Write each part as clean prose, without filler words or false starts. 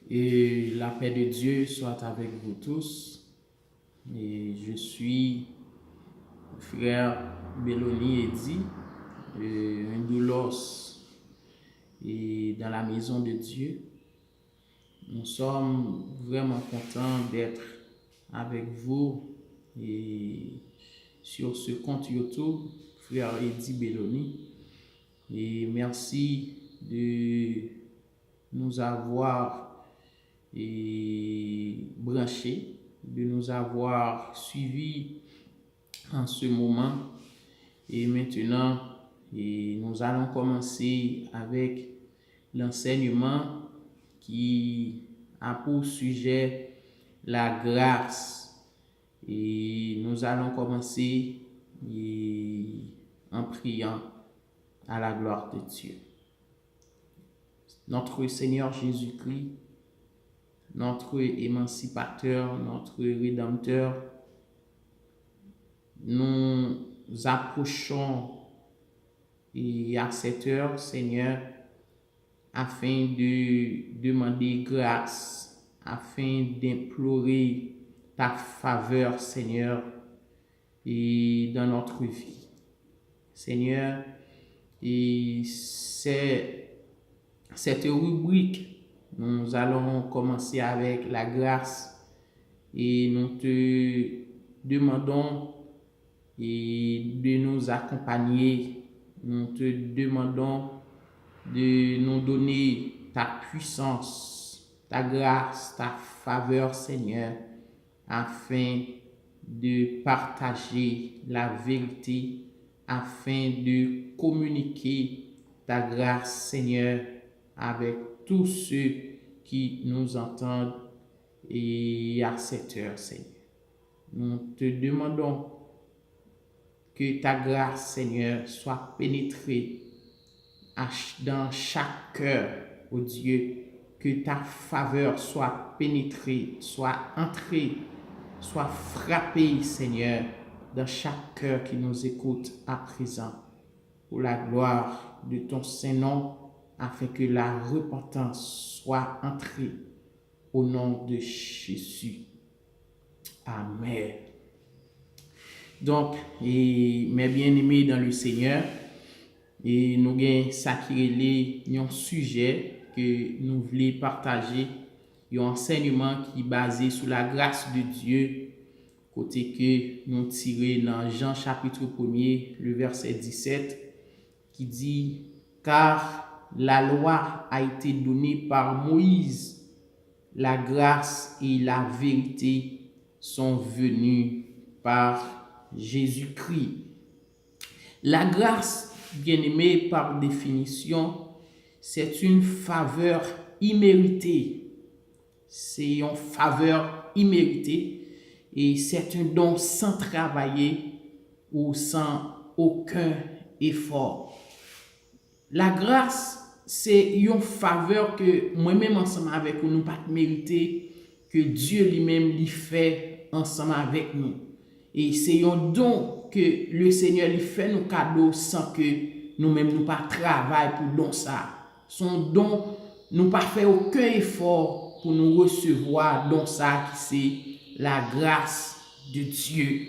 Et la paix de Dieu soit avec vous tous. Et je suis frère Béloni Eddy, un doulos et dans la maison de Dieu. Nous sommes vraiment contents d'être avec vous et sur ce compte YouTube, frère Eddy Béloni. Et merci de nous avoir branchés, de nous avoir suivis en ce moment. Et maintenant, nous allons commencer avec l'enseignement qui a pour sujet la grâce. Et nous allons commencer en priant à la gloire de Dieu. Notre Seigneur Jésus-Christ, notre émancipateur, notre rédempteur, nous approchons à cette heure, Seigneur, afin de demander grâce, afin d'implorer ta faveur, Seigneur, et dans notre vie. Seigneur, et c'est cette rubrique, nous allons commencer avec la grâce et nous te demandons de nous accompagner. Nous te demandons de nous donner ta puissance, ta grâce, ta faveur, Seigneur, afin de partager la vérité, afin de communiquer ta grâce, Seigneur, avec tous ceux qui nous entendent et à cette heure, Seigneur. Nous te demandons que ta grâce, Seigneur, soit pénétrée dans chaque cœur, ô Dieu, que ta faveur soit pénétrée, soit entrée, soit frappée, Seigneur, dans chaque cœur qui nous écoute à présent, pour la gloire de ton Saint-Nom, afin que la repentance soit entrée au nom de Jésus. Amen. Donc, mes bien-aimés dans le Seigneur, et nous avons sacré un sujet que nous voulons partager, un enseignement qui est basé sur la grâce de Dieu, côté que nous tirons dans Jean chapitre 1er, le verset 17, qui dit « Car la loi a été donnée par Moïse, la grâce et la vérité sont venues par Jésus-Christ. » La grâce, bien-aimé, par définition, c'est une faveur imméritée. C'est une faveur imméritée et c'est un don sans travailler ou sans aucun effort. La grâce, c'est une faveur que moi-même ensemble avec nous, nous pas mériter, que Dieu lui-même lui fait ensemble avec nous. Et c'est un don que le Seigneur lui fait nos cadeaux sans que nous-mêmes nous pas travailler pour don ça. Son don, nous pas fait aucun effort pour nous recevoir don ça qui c'est la grâce de Dieu.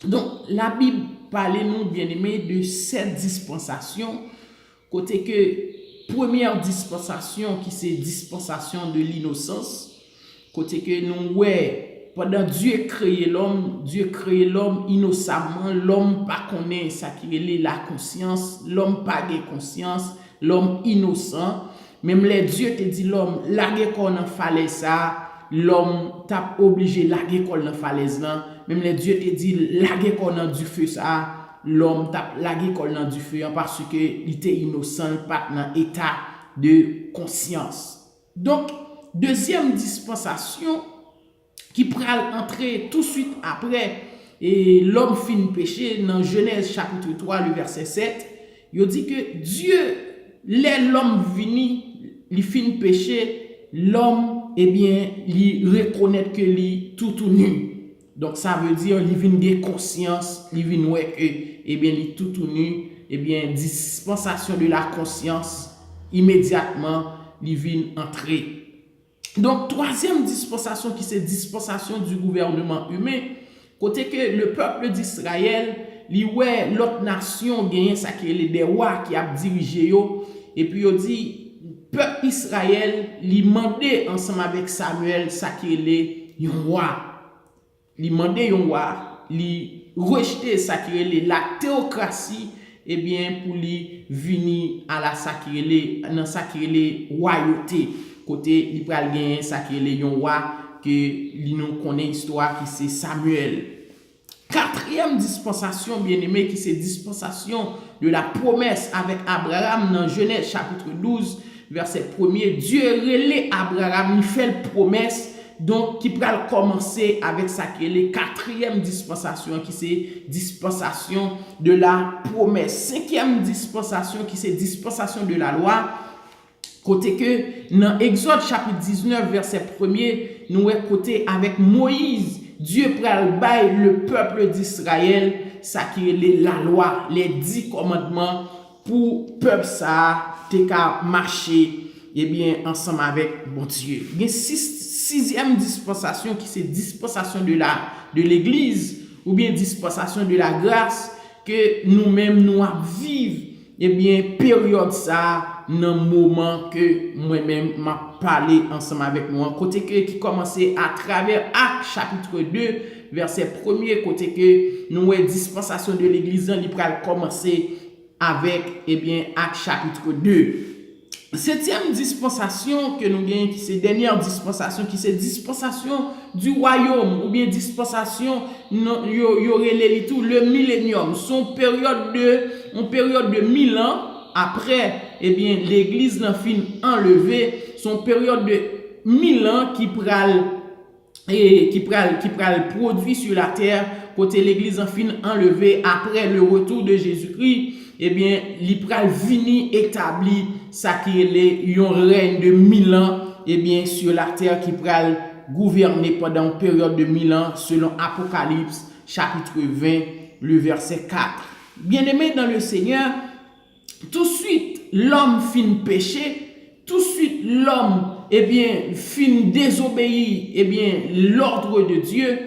Donc la Bible parle nous bien-aimés de cette dispensation, côté que première dispensation qui c'est dispensation de l'innocence, côté que nous pendant Dieu créé l'homme innocemment, l'homme pas connaît ça qui est la conscience, l'homme pas de conscience, l'homme innocent. Même les Dieu te dit l'homme larguer qu'on en fallait ça, l'homme t'a obligé larguer qu'on en falaise là. Même les Dieu te dit larguer qu'on en du feu ça, l'homme t'a larguer qu'on en du feu parce que il était innocent, pas dans état de conscience. Donc deuxième dispensation qui pral entrer tout de suite après et l'homme fin péché dans Genèse chapitre 3 le verset 7, il dit que Dieu l'homme vini il fin péché, l'homme il reconnaît que il tout nu. Donc ça veut dire il vient de conscience, il vient ouais que il tout nu, dispensation de la conscience immédiatement il vient entrer. Donc, troisième dispensation qui c'est dispensation du gouvernement humain, côté que le peuple d'Israël, li ouais l'autre nation gagne ça qui est des rois qui a dirigé yo, et puis il dit peuple Israël li mandé ensemble avec Samuel ça qui est un roi. Li mandé un roi, li rejeté ça qui est la théocratie et bien pour li venir à la sacrée dans sacrée royauté côté li pral gagner ça qui est un roi que li nous connaît histoire qui c'est Samuel. Quatrième dispensation bien-aimé qui c'est dispensation de la promesse avec Abraham dans Genèse chapitre 12 verset 1er. Dieu relève Abraham, il fait la promesse donc qui pral commencer avec ça qui est la quatrième dispensation qui c'est dispensation de la promesse. Cinquième dispensation qui c'est dispensation de la loi. Côté que dans Exode chapitre 19 verset 1er, nous est côté avec Moïse, Dieu pral bail le peuple d'Israël, ça qui est la loi, les 10 commandements pour peuple ça te ka marcher et bien ensemble avec bon Dieu. Il y a sixième dispensation qui c'est dispensation de l'église ou bien dispensation de la grâce que nous-mêmes nous vivons et bien période ça dans moment que moi-même m'a parlé ensemble avec nous côté que qui commençait à travers Actes chapitre 2 verset 1er côté que nous dispensation de l'église li pral commencer avec et bien Actes chapitre 2. Septième dispensation que nous gagnons qui c'est dernière dispensation qui c'est dispensation du royaume ou bien dispensation yo relé tout le millénium son période de 1000 ans après eh bien l'église n'a fin enlevé son période de 1000 ans qui pral produit sur la terre côté l'église en fin enlevé après le retour de Jésus-Christ eh bien li pral vini établi ça qui est un règne de 1000 ans eh bien sur la terre qui pral gouverner pendant une période de 1000 ans selon Apocalypse chapitre 20 le verset 4. Bien-aimé dans le Seigneur, tout de suite l'homme fin péché, tout de suite l'homme eh bien fin désobéir eh bien l'ordre de Dieu,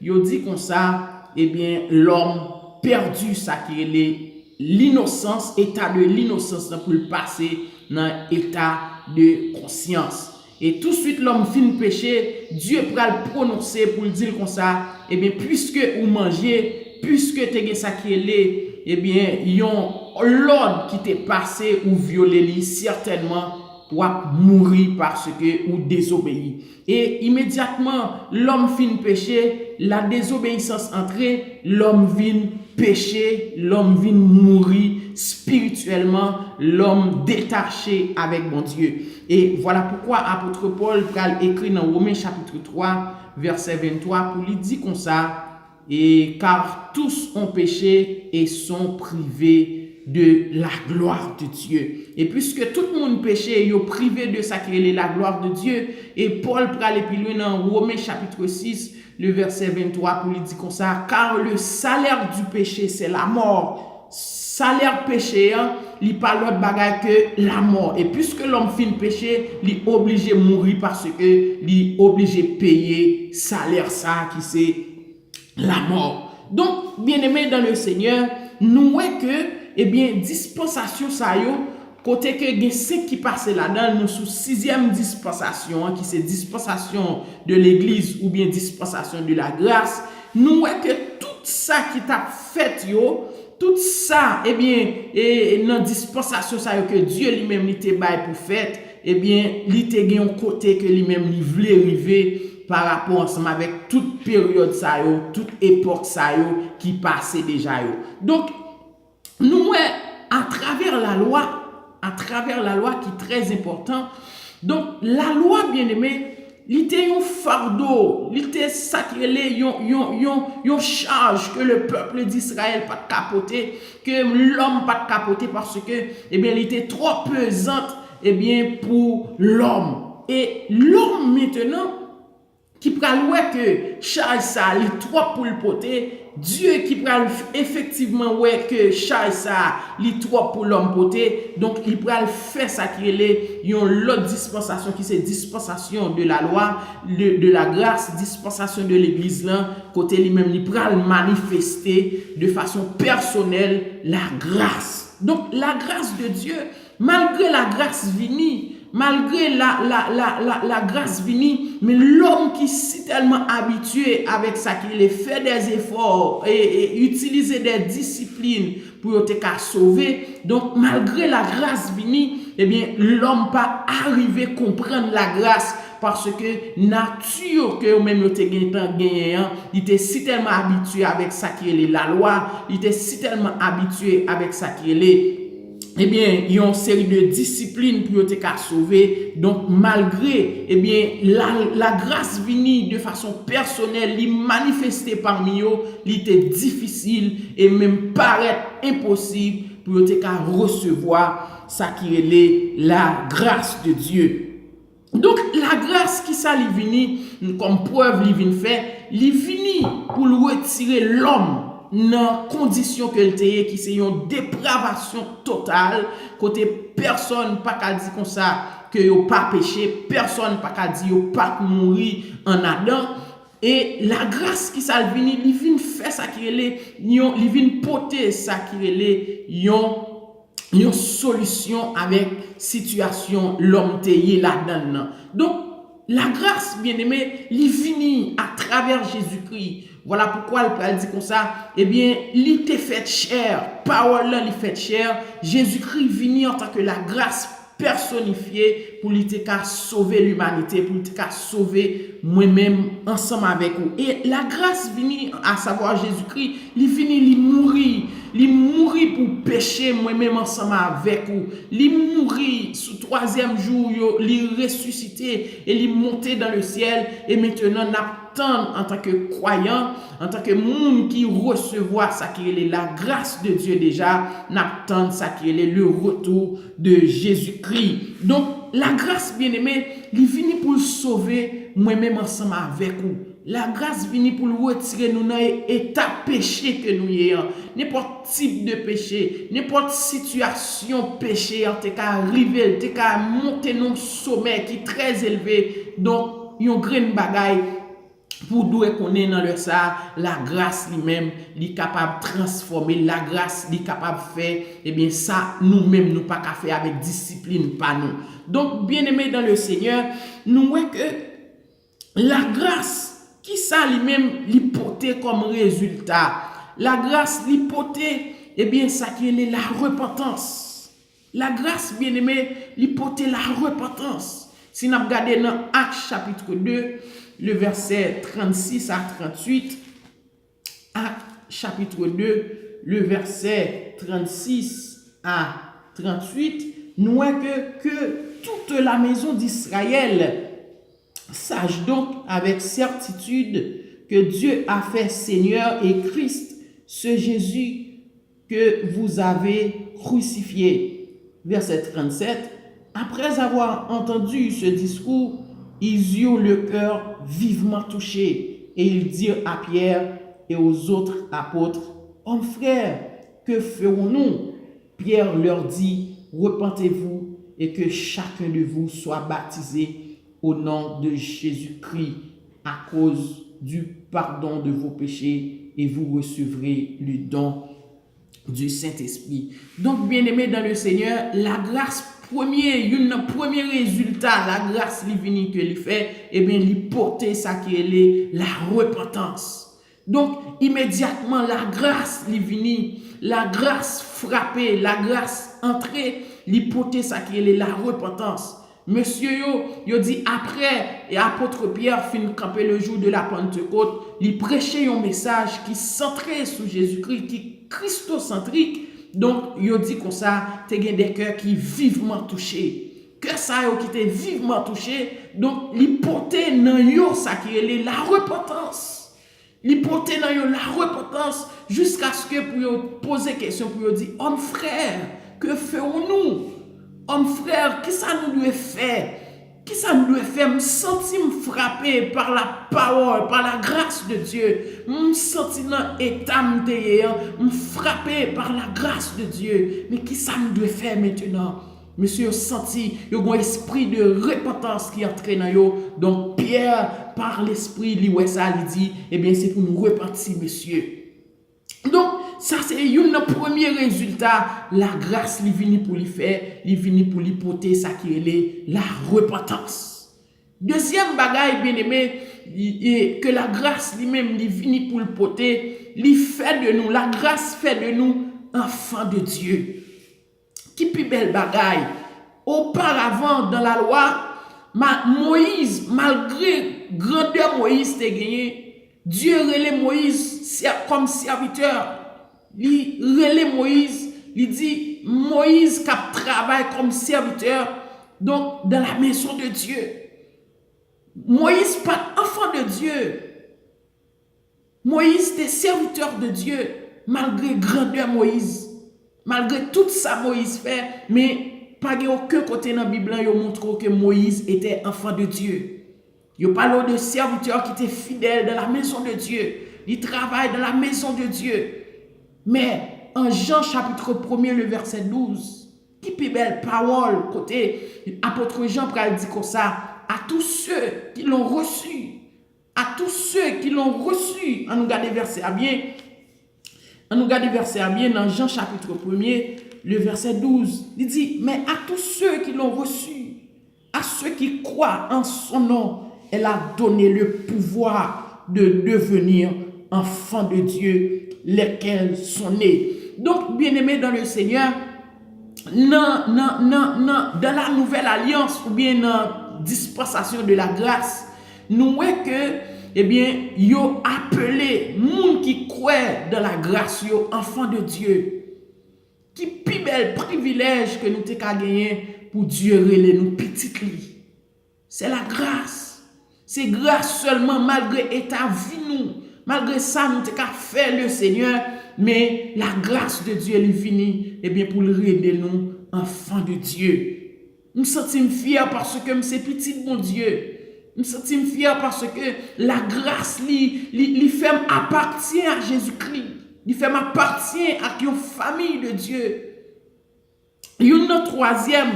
il dit comme ça eh bien l'homme perdu ça qui est l'innocence, état de l'innocence pour le passer dans état de conscience. Et tout de suite l'homme fin péché, Dieu pral prononcer pour le dire comme ça, eh bien puisque vous mangez, puisque tu as ça qui est eh bien yon l'ordre qui t'est passé ou violé certainement ou mourir parce que ou désobéir. Et immédiatement l'homme fin péché, la désobéissance entrée, l'homme vient péché, l'homme vient mourir spirituellement, l'homme détaché avec mon Dieu. Et voilà pourquoi apôtre Paul pral écrit dans Romains chapitre 3 verset 23 pour lui dire comme ça, et car tous ont péché et sont privés de la gloire de Dieu. Et puisque tout le monde péché, ils sont privés de ça qui est la gloire de Dieu. Et Paul pral plus loin dans Romains chapitre 6 le verset 23 pour lui dire comme ça, car le salaire du péché c'est la mort. Salaire péché, il pas l'autre bagage que la mort. Et puisque l'homme fin péché, il est obligé de mourir parce que il est obligé de payer salaire ça qui c'est la mort. Donc, bien-aimé dans le Seigneur, nous voyons que, eh bien, dispensation ça yo, côté que gen 5 qui passe là-dedans, nous sous sixième dispensation, qui c'est dispensation de l'église ou bien dispensation de la grâce, nous voyons que tout ça qui t'a fait yo, tout ça, eh bien, et dans dispensation ça yo que Dieu lui-même il te bail pour fait, eh bien, il te gen un côté que lui-même il voulait arriver par rapport ensemble avec toute période ça yo, toute époque ça yo qui passait déjà yo. Donc nous à travers la loi qui est très important. Donc la loi bien-aimé, il était un fardeau, il était sacré, yon charge que le peuple d'Israël pas capoter, que l'homme pas capoter parce que eh bien il était trop pesante eh bien pour l'homme. Et l'homme maintenant qui pral ouais que Charles ça li trop pour le poter, Dieu qui pral effectivement ouais que Charles ça li trop pour l'homme poter, donc il pral faire ça qui est yon l'autre dispensation qui c'est dispensation de la loi, de la grâce, dispensation de l'église là, côté lui-même il pral manifester de façon personnelle la grâce. Donc la grâce de Dieu, malgré la grâce vini, malgré la grâce vini, mais l'homme qui est tellement habitué avec ça, qu'il fait des efforts et utiliser des disciplines pour te sauver, donc malgré la grâce vini, eh bien, l'homme pas arrivé à comprendre la grâce parce que nature que même yo te gagné, il était si tellement habitué avec ça qui est la loi, il était si tellement habitué avec ça qui est eh bien, il y a une série de disciplines pour te sauver. Donc, malgré, eh bien, la grâce venue de façon personnelle, il manifesté parmi eux, il était difficile et même paraît impossible pour te recevoir ça qui est la grâce de Dieu. Donc, la grâce qui ça li vini, comme preuve li vini fait, li vini pour retirer l'homme dans condition que le téye qui c'est une dépravation totale, côté personne pas qu'à dire comme ça que yo pas péché, personne pas qu'à dire yo pas mourir en Adam. Et la grâce qui ça vini, li vini faire ça qui est li vini porter ça qui est une solution avec situation l'homme téye là-dedans. Donc la grâce bien-aimé, li vini à travers Jésus-Christ. Voilà pourquoi le Père dit comme ça, eh bien, il t'est fait chair, parole là, il fait chair, Jésus-Christ vini en tant que la grâce personnifiée pour lui sauver l'humanité, pour lui sauver moi-même ensemble avec vous. Et la grâce vini, à savoir Jésus-Christ, il vini, il mourit pour pécher moi-même ensemble avec vous. Il mourit sous troisième jour, il ressuscité et il monté dans le ciel et maintenant en tant que croyant, en tant que monde qui recevoir ça qui est la grâce de Dieu déjà, n'attend ça qui est le retour de Jésus-Christ. Donc la grâce bien-aimée, il vient pour sauver moi-même ensemble avec vous. La grâce vient pour retirer nous dans l'état péché que nous ayons. N'importe type de péché, n'importe situation péché, en tout cas arriver, en tout cas monter dans sommet qui est très élevé. Donc, yon grain bagaille pour nous connaître dans le ça, la grâce lui-même, est capable de transformer, la grâce est capable de faire, et bien ça, nous-mêmes, nous pas qu'à faire avec discipline, pas nous. Donc, bien aimé dans le Seigneur, nous voyons que la grâce, qui ça lui-même, l'hypothèse comme résultat, la grâce, l'hypothèse, et bien ça qui est la repentance. La grâce, bien aimé, l'hypothèse, la repentance. Si nous regardons dans Actes chapitre 2, le verset 36 à 38, Actes chapitre 2, le verset 36 à 38, nous voyons que toute la maison d'Israël sache donc avec certitude que Dieu a fait Seigneur et Christ, ce Jésus que vous avez crucifié. Verset 37, après avoir entendu ce discours, ils eurent le cœur vivement touché et ils dirent à Pierre et aux autres apôtres, « Hommes frères, que ferons-nous » Pierre leur dit, « Repentez-vous et que chacun de vous soit baptisé au nom de Jésus-Christ à cause du pardon de vos péchés et vous recevrez le don du Saint-Esprit. » Donc, bien-aimés dans le Seigneur, la grâce premier résultat, la grâce divine que il fait, eh bien, il porter ça qui est la repentance. Donc, immédiatement, la grâce divine, la grâce frappée, la grâce entrée, il porter ça qui est la repentance. Monsieur yo dit après, et apôtre Pierre fin camper le jour de la Pentecôte, il prêchait un message qui centrait sur Jésus-Christ, qui est christocentrique. Donc, yo dit comme ça, te gen des cœurs qui vivement touchés. Cœur ça yo qui te vivement touché. Donc, li porte nan yo ça qui est la repentance. Li porte nan yo la repentance jusqu'à ce que pour yo poser question pour yo dire, homme frère, que ferons-nous? Homme frère, qu'est-ce que nous devons faire? Qui ça me doit faire? Me sentir me frapper par la parole, par la grâce de Dieu. Me sentir dans état me frapper par la grâce de Dieu. Mais qui ça me doit faire maintenant? Monsieur senti, il y a un esprit de repentance qui entre dans yo. Donc Pierre, par l'esprit, lui ouais ça, il dit, eh bien c'est pour nous repentir, monsieur. Donc, ça c'est un premier résultat. La grâce, il vient pour lui faire, il vient pour lui porter ça qui est la repentance. Deuxième bagaille, bien aimé, que la grâce lui-même, il vient pour le porter, il fait de nous, la grâce fait de nous enfants de Dieu. Qui plus belle bagaille. Auparavant, dans la loi, Moïse, malgré grandeur Moïse t'a gagné, Dieu relève Moïse comme serviteur. Il relève Moïse, il dit Moïse qui travaille comme serviteur, donc dans la maison de Dieu. Moïse pas enfant de Dieu. Moïse était serviteur de Dieu, malgré grandeur Moïse. Malgré tout ça Moïse fait, mais pas aucun côté dans la Bible qui montre que Moïse était enfant de Dieu. Il parle de serviteur qui était fidèle dans la maison de Dieu. Il travaille dans la maison de Dieu. Mais en Jean chapitre 1er, le verset 12, qui peut belle parole, côté apôtre Jean pral dit comme ça, à tous ceux qui l'ont reçu, à tous ceux qui l'ont reçu, on nous garde verset à bien, dans Jean chapitre 1er, le verset 12, il dit, mais à tous ceux qui l'ont reçu, à ceux qui croient en son nom, elle a donné le pouvoir de devenir enfants de Dieu, lesquels sont nés. Donc, bien-aimés dans le Seigneur, dans la nouvelle alliance ou bien dans la dispensation de la grâce, nous voyons que, eh bien, yo appelé moun qui croit dans la grâce, yo enfants de Dieu. Qui plus bel privilège que nous t'avons gagné pour Dieu relé nous petites li. C'est la grâce. C'est grâce seulement malgré état vie nous. Malgré ça, nous t'avons fait le Seigneur. Mais la grâce de Dieu, elle est finie. Eh bien, pour le aider nous, enfants de Dieu. Nous sommes fiers parce que c'est petit mon Dieu. Nous sommes fiers parce que la grâce, li fait appartient à Jésus-Christ. Il fait appartient à une famille de Dieu. Il y a un troisième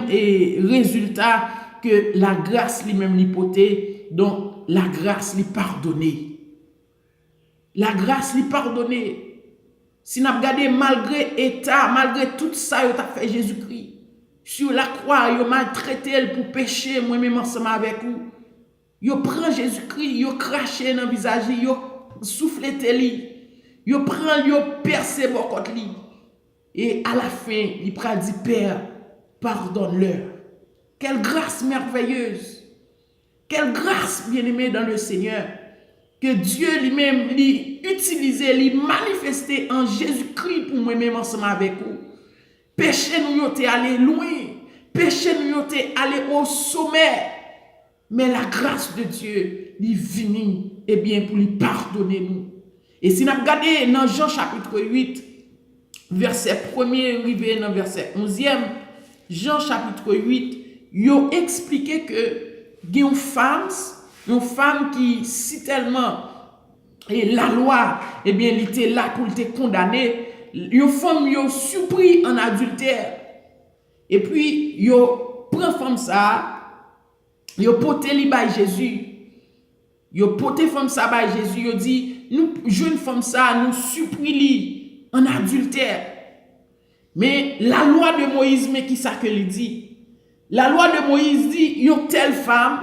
résultat que la grâce lui-même l'hypothèse, donc la grâce lui pardonner. La grâce lui pardonner. Si nous regardons malgré état, malgré tout ça, il a fait Jésus-Christ. Sur la croix, il a maltraité pour pécher, moi-même ensemble avec vous. Il prend Jésus-Christ, il craché dans le visage, il soufflé lui. Il prend, il percé beaucoup lui. Et à la fin, il dit, Père, pardonne-leur. Quelle grâce merveilleuse. Quelle grâce bien-aimée dans le Seigneur. Que Dieu lui-même l'utilisait, lui manifestait en Jésus-Christ pour moi-même ensemble avec vous. Péché nous yote allé loin. Péché nous yote allé au sommet. Mais la grâce de Dieu, il vient, eh bien, pour lui pardonner nous. Et si nous regardons dans Jean chapitre 8, verset 1er, arrivé dans verset 11e, Jean chapitre 8, il a expliqué que il y a une femme qui, si tellement et la loi, eh bien, elle était là pour te condamner, une femme qui a surpris en adultère. Et puis, il prend femme ça, il a porté li by Jésus. Il a porté femme ça by Jésus. Il dit, nous, jeune femme ça, nous surpris li en adultère. Mais la loi de Moïse, mais qui ça que lui dit? La loi de Moïse dit, une telle femme,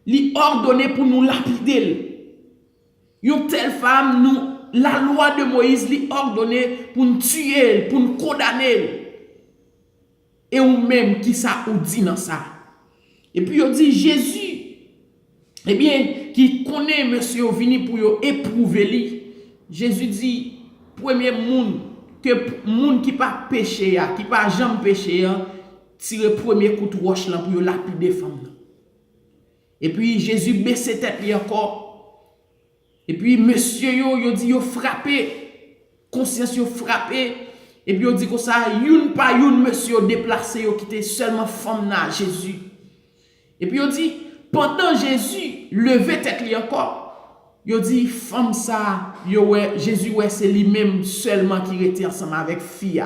lui ordonné pour nous lapider. Une telle femme, nous, la loi de Moïse lui ordonné pour nous tuer, pour nous condamner. Et ou même qui ça ou dit dans ça. Et puis il dit Jésus, eh bien, qui connaît monsieur vini pour éprouver lui. Jésus dit, premier monde que monde qui pas péché, qui pas jamais péché, tire premier coup de roche là pour lapider femme. Et puis Jésus baisse tête lui encore. Et puis monsieur yo dit yo frappé, conscience yo frappé. Et puis on dit comme ça, youn pa youn monsieur déplacé qui était seulement femme na Jésus. Et puis on dit, pendant Jésus levait tête li encore, il dit, femme ça, Jésus ouais c'est lui-même seulement qui était ensemble avec fille.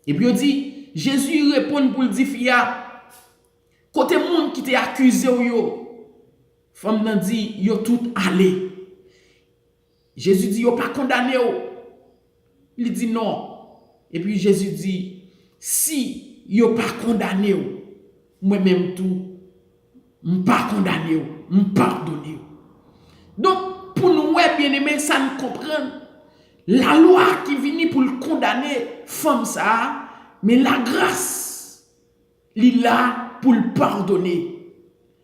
Et puis on dit, Jésus répond pour le dire fille, côté monde qui t'a accusé femme nan dit, yo tout allé. Jésus dit, yo pas condamné. Il dit non. Et puis Jésus dit, si yo pas condamné, moi-même tout, m'pas condamné, m'pardonné. Donc, pour nous, bien-aimés, ça nous comprend. La loi qui vient pour le condamner, femme ça, mais la grâce, il est là pour le pardonner.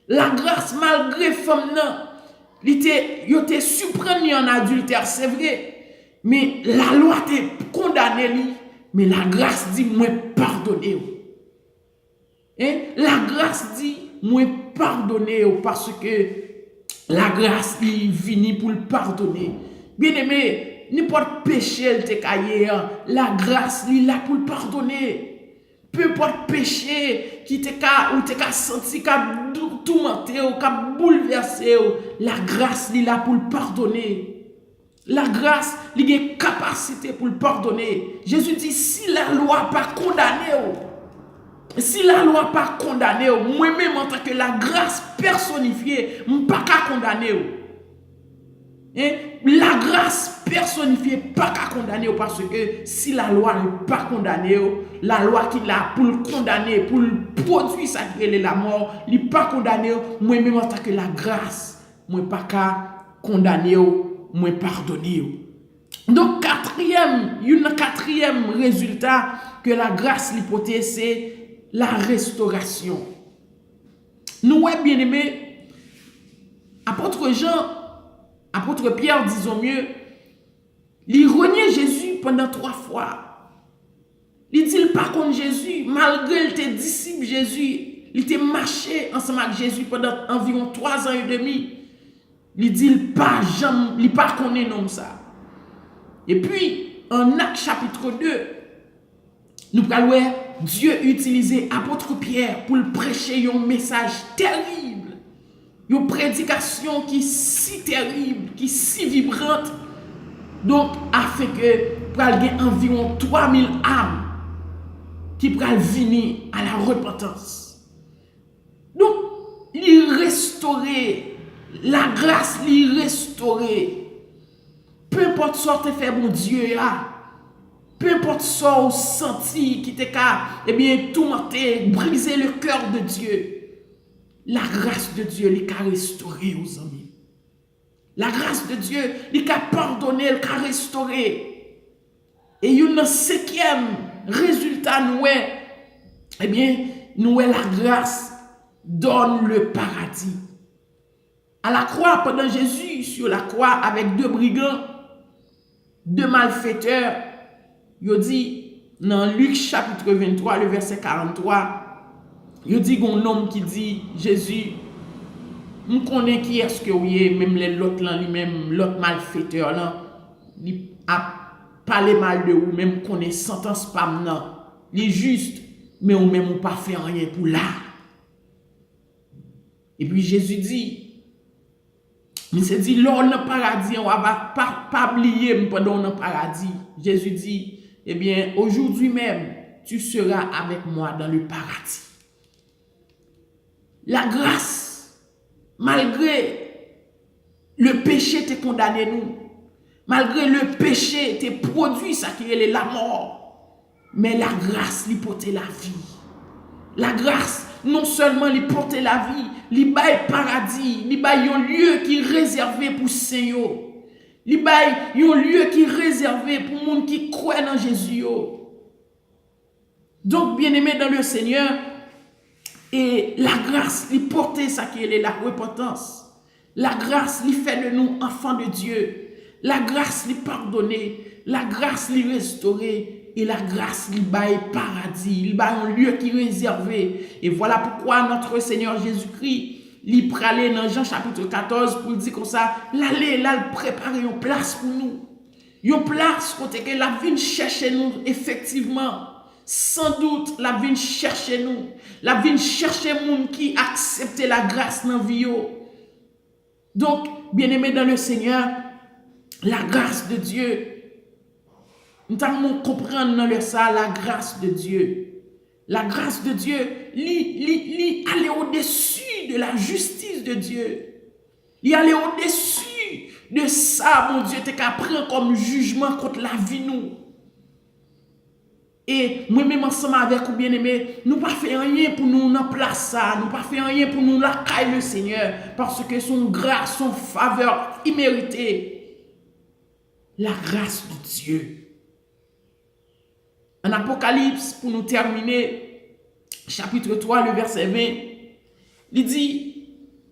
La grâce, malgré femme non, il était surpris en adultère, c'est vrai. Mais la loi te condamné lui, mais la grâce dit moi pardonner. La grâce dit moi pardonner parce que la grâce il vient pour le pardonner. Bien aimé, n'importe péché elle te caillé, la grâce il là pour le pardonner. Peu importe péché qui te ka ou te ka senti ka tourmenté ou ka bouleversé, la grâce il là pour le pardonner. La grâce, il y a une capacité pour le pardonner. Jésus dit, si la loi pas condamné, si la loi pas condamné, moi-même en tant que la grâce personnifiée, je ne pas condamner. La grâce personnifiée, pas condamner parce que si la loi n'est pas condamnée, la loi qui l'a pour le condamner, pour le produire ça qui est la mort, il n'est pas condamné, moi-même en tant que la grâce, je ne pas condamner. Moi pardonner. Donc quatrième résultat que la grâce l'hypothèse c'est la restauration. Nous bien aimé apôtre Jean, apôtre Pierre disons mieux, il reniait Jésus pendant 3 fois. Il dit pas contre Jésus malgré il était disciple Jésus, il était marché ensemble avec Jésus pendant environ 3 ans et demi. Il dit il pas connaît nom ça. Et puis en Actes chapitre 2, nous parlons Dieu utilisé apôtre Pierre pour prêcher un message terrible. Une prédication qui est si terrible, qui est si vibrante. Donc a fait que pour aller environ 3000 âmes qui pourraient venir à la repentance. Donc il restaurait la grâce li restaurée. Peu importe ce que fait mon Dieu là, peu importe ce que vous senti qui te tourmenté, briser le cœur de Dieu, la grâce de Dieu les a restauré aux amis. La grâce de Dieu les a pardonné, les a restauré. Et il y a un 5e résultat nous la grâce donne le paradis. À la croix, pendant Jésus, sur la croix, avec 2 brigands, 2 malfaiteurs, il dit, dans Luc chapitre 23, le verset 43, il dit un homme qui dit, Jésus, je connais qui est-ce que vous êtes, même l'autre là, lui-même, l'autre malfaiteur là, il a parlé mal de vous, même connaît sentence pas maintenant. Il est juste, mais vous même vous pas fait rien pour là. Et puis Jésus dit, mais c'est dit, l'on dans le paradis, on va pas oublier pendant le paradis. Jésus dit, eh bien, aujourd'hui même, tu seras avec moi dans le paradis. La grâce, malgré le péché te condamné nous, malgré le péché te produit ça qui est la mort, mais la grâce lui porte la vie. La grâce, non seulement lui porte la vie, lui bail paradis, lui bail un lieu qui est réservé pour Seigneur. Lui bail un lieu qui est réservé pour monde qui croit dans Jésus. Donc bien-aimé dans le Seigneur, et la grâce lui porte ça qui est la repentance. La grâce lui fait de nous enfants de Dieu. La grâce lui pardonner, la grâce lui restaurer. Et la grâce, il baille paradis, il baille un lieu qui est réservé. Et voilà pourquoi notre Seigneur Jésus-Christ, il pralait dans Jean chapitre 14 pour dire comme ça, l'aller là, préparer une place pour nous. Yon place côté que la vient chercher nous effectivement. Sans doute la vient chercher nous. La vient chercher moun qui accepte la grâce dans vie yo. Donc, bien-aimé dans le Seigneur, la grâce de Dieu, nous devons comprendre dans le ça la grâce de Dieu. La grâce de Dieu, li aller au-dessus de la justice de Dieu. Il aller au-dessus de ça, mon Dieu, te qu'à prendre comme jugement contre la vie nous. Et moi-même ensemble avec vous, bien-aimés, nous pas fait rien pour nous en place ça, nous pas fait rien pour nous la caille le Seigneur, parce que son grâce, son faveur imméritée, la grâce de Dieu. En Apocalypse, pour nous terminer, chapitre 3, le verset 20, il dit,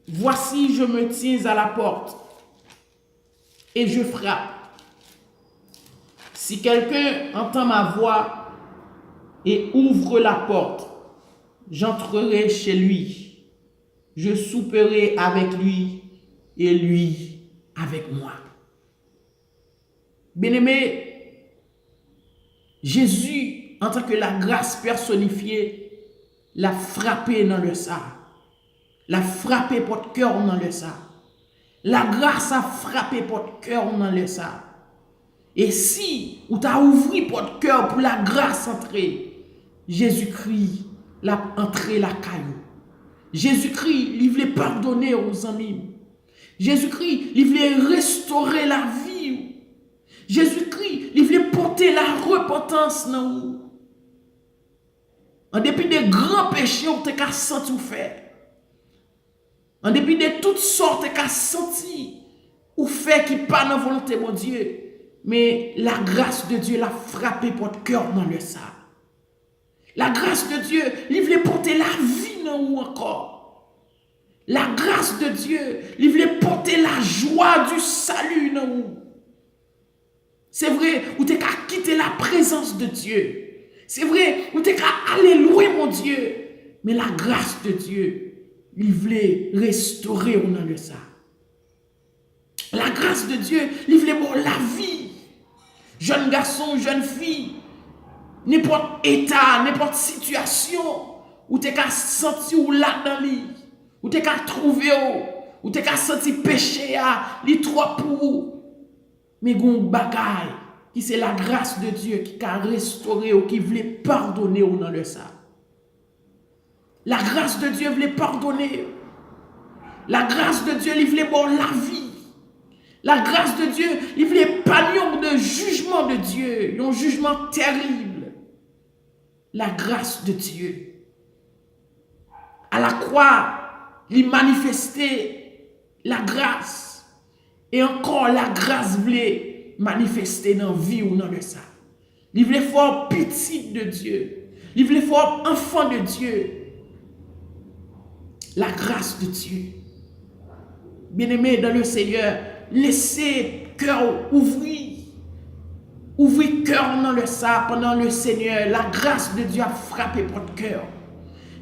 voici je me tiens à la porte et je frappe. Si quelqu'un entend ma voix et ouvre la porte, j'entrerai chez lui, je souperai avec lui et lui avec moi. Bien-aimé, Jésus, en tant que la grâce personnifiée, l'a frappé dans le sang. L'a frappé pour cœur dans le sang. La grâce a frappé pour cœur dans le sang. Et si ou t'as ouvert pour cœur pour la grâce entrer, Jésus-Christ l'a entré la caillou. Jésus-Christ, il voulait pardonner aux amis. Jésus-Christ, il voulait restaurer la vie. Jésus-Christ, il voulait porter la repentance dans nous. En dépit des grands péchés, on t'a senti ou faire. En dépit de toutes sortes, on t'a senti ou fait qui pas dans la volonté de mon Dieu. Mais la grâce de Dieu l'a frappé pour le cœur dans le sang. La grâce de Dieu, il voulait porter la vie dans nous encore. La grâce de Dieu, il voulait porter la joie du salut dans nous. C'est vrai, où tu as quitté la présence de Dieu. C'est vrai, où tu as allé louer mon Dieu. Mais la grâce de Dieu, il voulait restaurer dans le sang. La grâce de Dieu, il voulait pour la vie. Jeune garçon, jeune fille, n'importe état, n'importe situation, où tu as senti ou là dans lui, où tu as trouvé, où tu as senti péché, li trop pour. Mais gon bagay, qui c'est la grâce de Dieu qui a restauré ou qui voulait pardonner ou dans le sang. La grâce de Dieu voulait pardonner. La grâce de Dieu, il voulait bon la vie. La grâce de Dieu, il voulait pas de jugement de Dieu, un jugement terrible. La grâce de Dieu. À la croix, il manifestait la grâce. Et encore la grâce voulait manifester dans la vie ou dans le sang. Il voulait faire petit de Dieu. Il voulait faire enfant de Dieu. La grâce de Dieu. Bien-aimé dans le Seigneur, laissez cœur ouvrir. Ouvrez cœur dans le sang pendant le Seigneur. La grâce de Dieu a frappé votre cœur.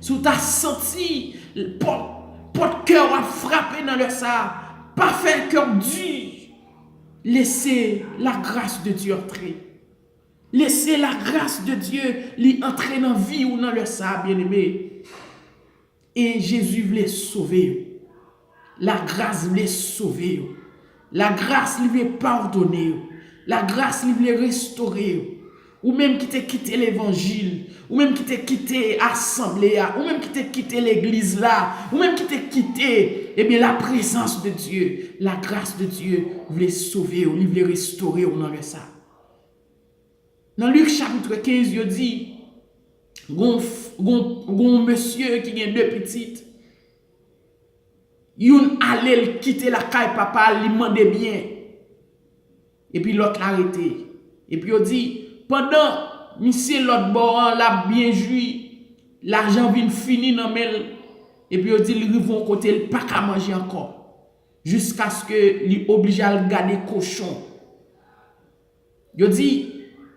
Si tu as senti votre cœur a frappé dans le sang, pas faire cœur dur. Laissez la grâce de Dieu entrer. Laissez la grâce de Dieu lui entrer dans la vie ou dans le sang, bien-aimé. Et Jésus voulait sauver. La grâce voulait sauver. La grâce lui voulait pardonner. La grâce lui voulait restaurer. Ou même qui t'a quitté l'évangile. Ou même qui t'a quitté l'assemblée. Ou même qui t'a quitté l'église là. Ou même qui t'a quitté, eh bien, la présence de Dieu. La grâce de Dieu voulait sauver. Ou voulait restaurer ou dans le sang. Dans Luc chapitre 15, il dit, gon monsieur qui a deux petites. Yon allait quitter la caille papa, lui demandait bien. Et puis l'autre l'arrêté. Et puis il dit, pendant monsieur l'autre bord l'a bien joui, l'argent vient fini dans mel. Et puis il dit, ils vont côté le pas qu'à manger encore. Jusqu'à ce que lui oblige à le garder cochon. Il dit,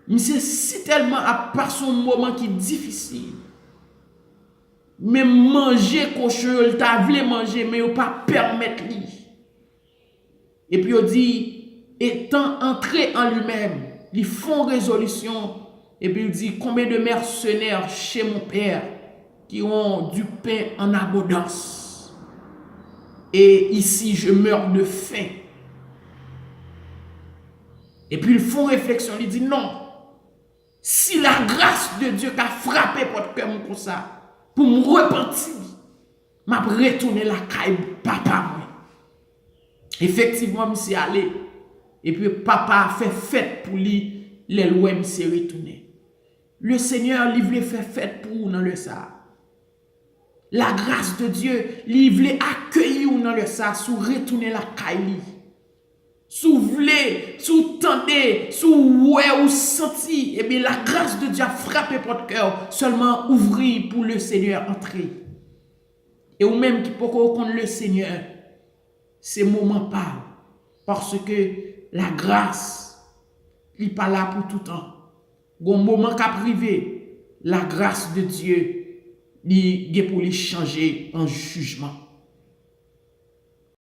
monsieur si tellement à passer un moment qui est difficile. Même manger cochon, il t'a voulu manger, mais il pas permettre lui. Et puis il dit, étant entré en lui-même, ils font résolution et puis il dit combien de mercenaires chez mon père qui ont du pain en abondance. Et ici, je meurs de faim. Et puis ils font réflexion, ils disent non. Si la grâce de Dieu qui a frappé votre cœur comme ça, pour me repentir, m'a retourné la caille papa. Effectivement, je suis allé. Et puis papa a fait fête pour lui, les lois s'est retourné. Le Seigneur, il voulait faire fête pour vous dans le ça. La grâce de Dieu, il voulait accueillir vous dans le ça, sous retourner la caille. Sous voulez, sous tendez, sous ouais ou senti, et bien la grâce de Dieu a frappé votre cœur, seulement ouvrir pour le Seigneur entrer. Et ou même qui peut reconnaître le Seigneur, ces moments parlent, parce que la grâce, il n'est pas là pour tout temps. Au moment qu'a privé, la grâce de Dieu, il est pour les changer en jugement.